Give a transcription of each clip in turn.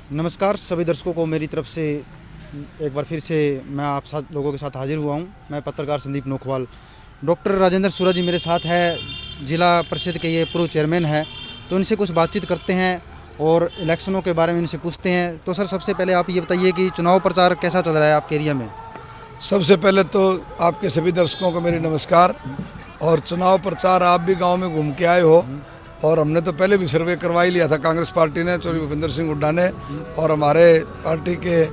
नमस्कार सभी दर्शकों को मेरी तरफ से एक बार फिर से मैं आप लोगों के साथ हाजिर हुआ हूं। मैं पत्रकार संदीप नोखवाल। डॉक्टर राजेंद्र सूरा जी मेरे साथ है, जिला परिषद के ये पूर्व चेयरमैन है, तो इनसे कुछ बातचीत करते हैं और इलेक्शनों के बारे में इनसे पूछते हैं। तो सर, सबसे पहले आप ये बताइए कि चुनाव प्रचार कैसा चल रहा है आपके एरिया में? सबसे पहले तो आपके सभी दर्शकों को मेरी नमस्कार। और चुनाव प्रचार आप भी गांव में घूम के आए हो, और हमने तो पहले भी सर्वे करवा ही लिया था, कांग्रेस पार्टी ने, चौधरी भूपेंद्र सिंह हुड्डा ने और हमारे पार्टी के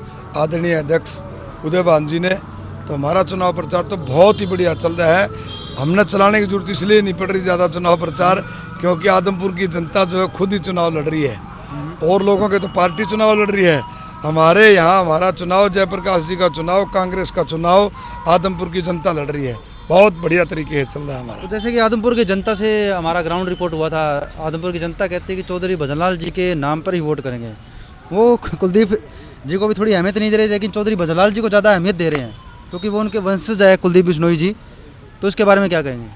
आदरणीय अध्यक्ष उदय भान जी ने। तो हमारा चुनाव प्रचार तो बहुत ही बढ़िया चल रहा है। हमने चलाने की जरूरत इसलिए नहीं पड़ रही ज़्यादा चुनाव प्रचार, क्योंकि आदमपुर की जनता जो है खुद ही चुनाव लड़ रही है, और लोगों के तो पार्टी चुनाव लड़ रही है। हमारे यहाँ हमारा चुनाव, जयप्रकाश जी का चुनाव, कांग्रेस का चुनाव, आदमपुर की जनता लड़ रही है। बहुत बढ़िया तरीके से चल रहा है हमारा। तो जैसे कि आदमपुर की जनता से हमारा ग्राउंड रिपोर्ट हुआ था, आदमपुर की जनता कहती है कि चौधरी भजनलाल जी के नाम पर ही वोट करेंगे। वो कुलदीप जी को भी थोड़ी अहमियत नहीं दे रहे, लेकिन चौधरी भजनलाल जी को ज़्यादा अहमियत दे रहे हैं, क्योंकि वो उनके वंशज है कुलदीप बिश्नोई जी। तो इसके बारे में क्या कहेंगे?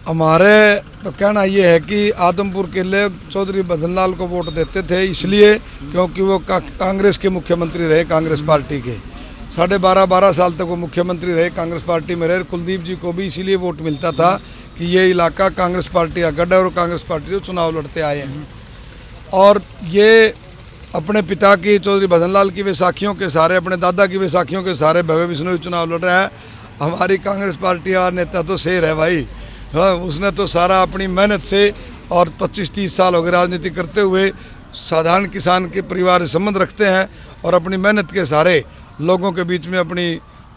हमारे तो कहना ये है कि आदमपुर के लोग चौधरी भजनलाल को वोट देते थे इसलिए क्योंकि वो कांग्रेस के मुख्यमंत्री रहे, कांग्रेस पार्टी के 12.5 साल तक वो मुख्यमंत्री रहे, कांग्रेस पार्टी में रहे। कुलदीप जी को भी इसीलिए वोट मिलता था कि ये इलाका कांग्रेस पार्टी का गढ़ है, और कांग्रेस पार्टी जो चुनाव लड़ते आए हैं। और ये अपने पिता की, चौधरी भजनलाल की वैसाखियों के सहारे, अपने दादा की वैसाखियों के सहारे भव्य बिश्नोई चुनाव लड़ रहा है। हमारी कांग्रेस पार्टी वाला नेता तो शेर है भाई। हाँ, उसने तो सारा अपनी मेहनत से, और 25-30 साल हो गए राजनीति करते हुए, साधारण किसान के परिवार से संबंध रखते हैं, और अपनी मेहनत के सहारे लोगों के बीच में अपनी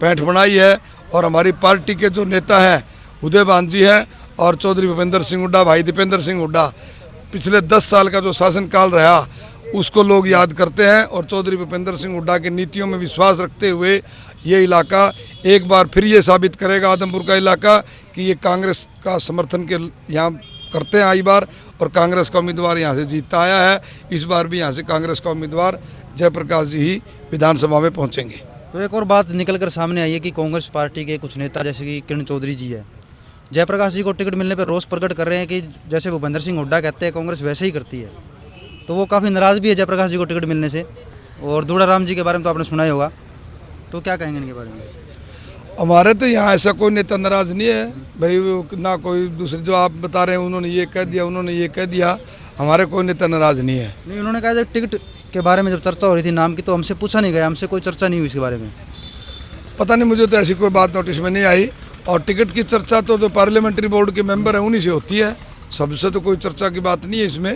पैंठ बनाई है। और हमारी पार्टी के जो नेता हैं उदय भान जी हैं और चौधरी भूपेंद्र सिंह हुड्डा, भाई दीपेंद्र सिंह हुड्डा, पिछले 10 साल का जो शासनकाल रहा उसको लोग याद करते हैं, और चौधरी भूपेंद्र सिंह हुड्डा की नीतियों में विश्वास रखते हुए ये इलाका एक बार फिर ये साबित करेगा, आदमपुर का इलाका, कि ये कांग्रेस का समर्थन के यहाँ करते हैं आई बार, और कांग्रेस का उम्मीदवार यहाँ से जीतता आया है। इस बार भी यहाँ से कांग्रेस का उम्मीदवार जयप्रकाश जी ही विधानसभा में पहुँचेंगे। तो एक और बात निकल कर सामने आई है कि कांग्रेस पार्टी के कुछ नेता, जैसे कि किरण चौधरी जी है, जयप्रकाश जी को टिकट मिलने पर रोष प्रकट कर रहे हैं कि जैसे भूपेंद्र सिंह हुड्डा कहते हैं कांग्रेस वैसे ही करती है। तो वो काफ़ी नाराज़ भी है जयप्रकाश जी को टिकट मिलने से। और दूड़ाराम जी के बारे में तो आपने सुना ही होगा, तो क्या कहेंगे इनके बारे में? हमारे तो यहाँ ऐसा कोई नेता नाराज़ नहीं है भाई, ना कोई दूसरे जो आप बता रहे हैं उन्होंने ये कह दिया, उन्होंने ये कह दिया, हमारे कोई नेता नाराज़ नहीं है। नहीं, उन्होंने कहा जब टिकट के बारे में जब चर्चा हो रही थी नाम की, तो हमसे पूछा नहीं गया, हमसे कोई चर्चा नहीं हुई इसके बारे में। पता नहीं, मुझे तो ऐसी कोई बात नोटिस में नहीं आई। और टिकट की चर्चा तो जो पार्लियामेंट्री बोर्ड के मेंबर हैं उन्हीं से होती है, सबसे तो कोई चर्चा की बात नहीं है इसमें।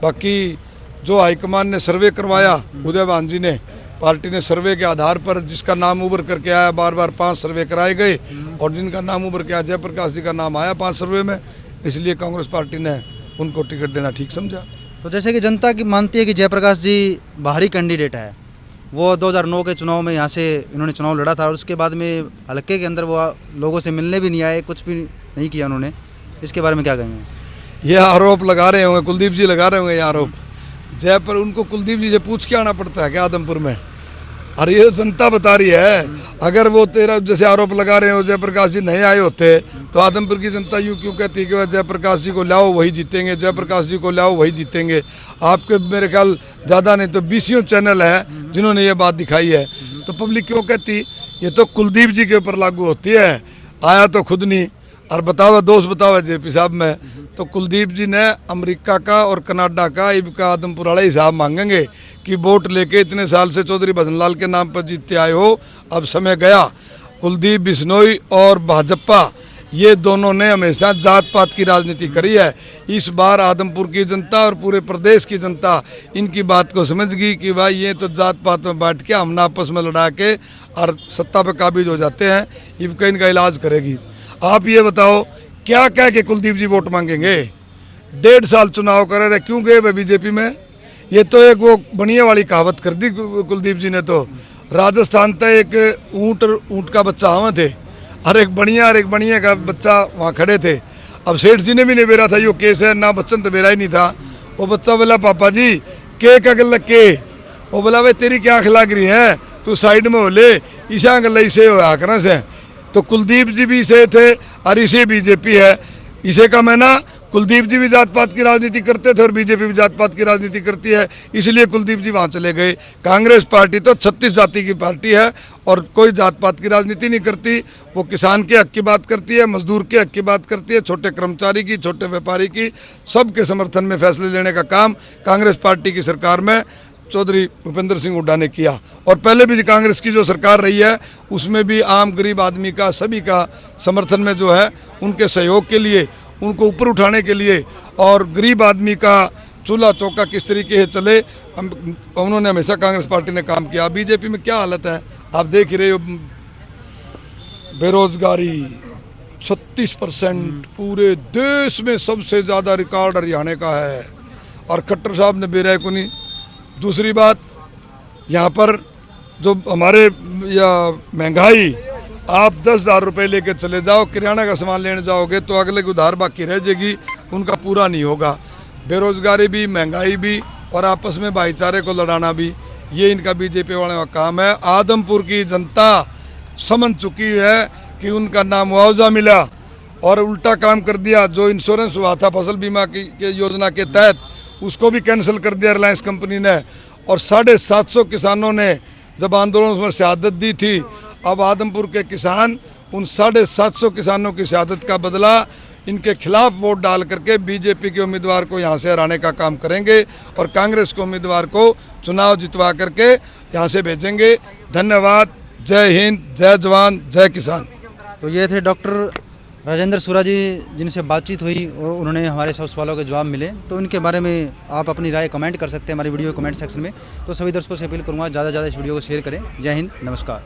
बाकी जो हाईकमान ने सर्वे करवाया, उदय भान जी ने, पार्टी ने सर्वे के आधार पर जिसका नाम उभर करके आया, बार 5 सर्वे कराए गए, और जिनका नाम उभर के आया, जयप्रकाश जी का नाम आया 5 सर्वे में, इसलिए कांग्रेस पार्टी ने उनको टिकट देना ठीक समझा। तो जैसे कि जनता की मानती है कि जयप्रकाश जी बाहरी कैंडिडेट है, वो 2009 के चुनाव में यहाँ से इन्होंने चुनाव लड़ा था, और उसके बाद में हल्के के अंदर वो लोगों से मिलने भी नहीं आए, कुछ भी नहीं किया उन्होंने। इसके बारे में क्या कहेंगे? ये आरोप लगा रहे होंगे, कुलदीप जी लगा रहे होंगे ये आरोप। जयपुर उनको कुलदीप जी से पूछ के आना पड़ता है क्या आदमपुर में? अरे ये जनता बता रही है। अगर वो तेरा जैसे आरोप लगा रहे हो जयप्रकाश जी नहीं आए होते, तो आदमपुर की जनता यूँ क्यों कहती है कि वह जयप्रकाश जी को लाओ वही जीतेंगे, जयप्रकाश जी को लाओ वही जीतेंगे? आपके मेरे ख्याल ज़्यादा नहीं तो 20 चैनल है जिन्होंने ये बात दिखाई है। तो पब्लिक क्यों कहती? ये तो कुलदीप जी के ऊपर लागू होती है, आया तो खुद नहीं, और बतावा दोस्त बतावा जेपी साहब में। तो कुलदीप जी ने अमेरिका का और कनाडा का इबका आदमपुर वाला हिसाब मांगेंगे कि वोट लेके इतने साल से चौधरी भजनलाल के नाम पर जीतते आए हो, अब समय गया। कुलदीप बिश्नोई और भाजपा ये दोनों ने हमेशा जात पात की राजनीति करी है। इस बार आदमपुर की जनता और पूरे प्रदेश की जनता इनकी बात को समझ गई कि भाई ये तो जात पात में बांट के हमने आपस में लड़ा के और सत्ता पे काबिज हो जाते हैं, इबका इनका इलाज करेगी। आप ये बताओ क्या कह के कुलदीप जी वोट मांगेंगे? 1.5 साल चुनाव कर रहे, क्यों गए वे बीजेपी में? ये तो एक वो बनिया वाली कहावत कर दी कुलदीप जी ने। तो राजस्थान तक एक ऊँट का बच्चा हमें थे, और एक बढ़िया का बच्चा वहाँ खड़े थे। अब सेठ जी ने भी नहीं बेरा था यो केस है ना, बच्चन तो बेरा ही नहीं था। वो बच्चा बोला पापा जी के का गल के, वो बोला भाई तेरी क्या आँख लग रही है, तू साइड में हो ले, ईशा गल इसे हो आकरा से। तो कुलदीप जी भी इसे थे और इसे बीजेपी है, इसे का मैं ना कुलदीप जी भी जात पात की राजनीति करते थे और बीजेपी भी जात पात की राजनीति करती है, इसलिए कुलदीप जी वहाँ चले गए। कांग्रेस पार्टी तो 36 जाति की पार्टी है और कोई जात पात की राजनीति नहीं करती। वो किसान के हक की बात करती है, मजदूर के हक की बात करती है, छोटे कर्मचारी की, छोटे व्यापारी की, सबके समर्थन में फैसले लेने का काम कांग्रेस पार्टी की सरकार में चौधरी भूपेंद्र सिंह हुड्डा ने किया। और पहले भी कांग्रेस की जो सरकार रही है उसमें भी आम गरीब आदमी का, सभी का समर्थन में जो है, उनके सहयोग के लिए, उनको ऊपर उठाने के लिए और गरीब आदमी का चूल्हा चौका किस तरीके से चले, उन्होंने हमेशा कांग्रेस पार्टी ने काम किया। बीजेपी में क्या हालत है आप देख ही रहे हो, बेरोजगारी 36%, पूरे देश में सबसे ज़्यादा रिकॉर्ड हरियाणा का है और खट्टर साहब ने बेरा को नहीं। दूसरी बात, यहाँ पर जो हमारे या महंगाई, आप 10,000 रुपये लेके चले जाओ, किराना का सामान लेने जाओगे तो अगले की उधार बाकी रह जाएगी, उनका पूरा नहीं होगा। बेरोजगारी भी, महंगाई भी और आपस में भाईचारे को लड़ाना भी, ये इनका बीजेपी वालों का काम है। आदमपुर की जनता समझ चुकी है कि उनका ना मुआवजा मिला और उल्टा काम कर दिया। जो इंश्योरेंस हुआ था फसल बीमा की योजना के तहत, उसको भी कैंसिल कर दिया रिलायंस कंपनी ने। और 750 किसानों ने जब आंदोलन में शहादत दी थी, अब आदमपुर के किसान उन 750 किसानों की शहादत का बदला इनके खिलाफ वोट डाल करके बीजेपी के उम्मीदवार को यहाँ से हराने का काम करेंगे और कांग्रेस के उम्मीदवार को चुनाव जितवा करके यहाँ से भेजेंगे। धन्यवाद। जय हिंद, जय जवान, जय किसान। तो ये थे डॉक्टर राजेंद्र सूरा जी, जिनसे बातचीत हुई और उन्होंने हमारे सब सवालों के जवाब मिले। तो इनके बारे में आप अपनी राय कमेंट कर सकते हैं हमारी वीडियो कमेंट सेक्शन में। तो सभी दर्शकों से अपील करूँगा ज़्यादा से ज़्यादा इस वीडियो को शेयर करें। जय हिंद, नमस्कार।